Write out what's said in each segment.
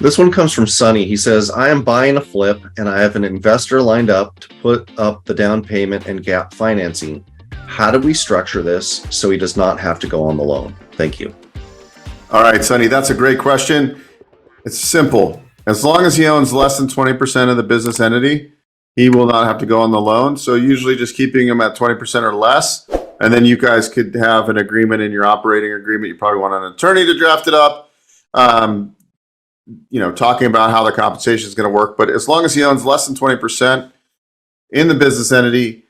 This one comes from Sonny. He says, I am buying a flip and I have an investor lined up to put up the down payment and gap financing. How do we structure this so he does not have to go on the loan? Thank you. All right, Sonny, that's a great question. It's simple. As long as he owns less than 20% of the business entity, he will not have to go on the loan. So usually just keeping him at 20% or less, and then you guys could have an agreement in your operating agreement. You probably want an attorney to draft it up, talking about how the compensation is going to work. But as long as he owns less than 20% in the business entity,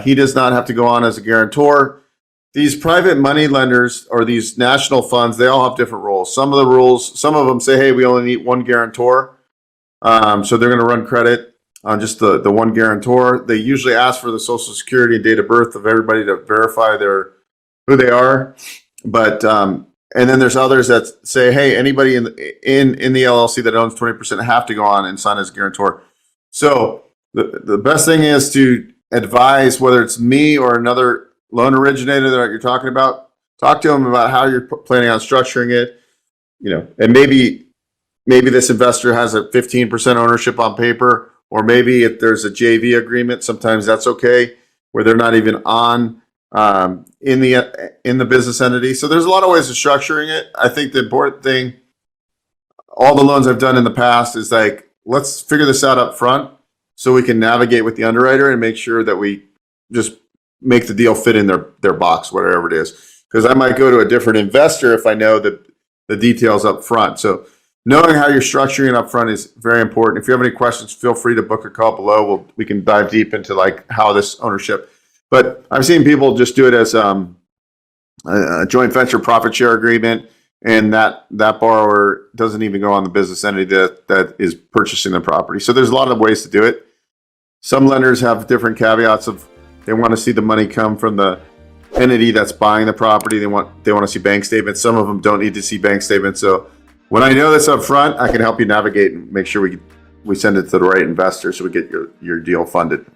he does not have to go on as a guarantor. These private money lenders or these national funds, they all have different rules. Some of them say, hey, we only need one guarantor. So they're going to run credit on just the one guarantor. They usually ask for the social security and date of birth of everybody to verify who they are. But and then there's others that say, hey, anybody in the LLC that owns 20% have to go on and sign as guarantor. So the best thing is to advise, whether it's me or another loan originator that you're talking about, talk to them about how you're planning on structuring it. And maybe this investor has a 15% ownership on paper, or maybe if there's a JV agreement, sometimes that's okay, where they're not even on in the business entity. So there's a lot of ways of structuring it. I think the important thing, all the loans I've done in the past, is like, let's figure this out up front so we can navigate with the underwriter and make sure that we just make the deal fit in their box, whatever it is. Because I might go to a different investor if I know the details up front. So knowing how you're structuring it up front is very important. If you have any questions, feel free to book a call below. We can dive deep into like how this ownership. But I've seen people just do it as a joint venture profit share agreement, and that borrower doesn't even go on the business entity that is purchasing the property. So there's a lot of ways to do it. Some lenders have different caveats of they want to see the money come from the entity that's buying the property. They want to see bank statements. Some of them don't need to see bank statements. So when I know this up front, I can help you navigate and make sure we send it to the right investor so we get your deal funded.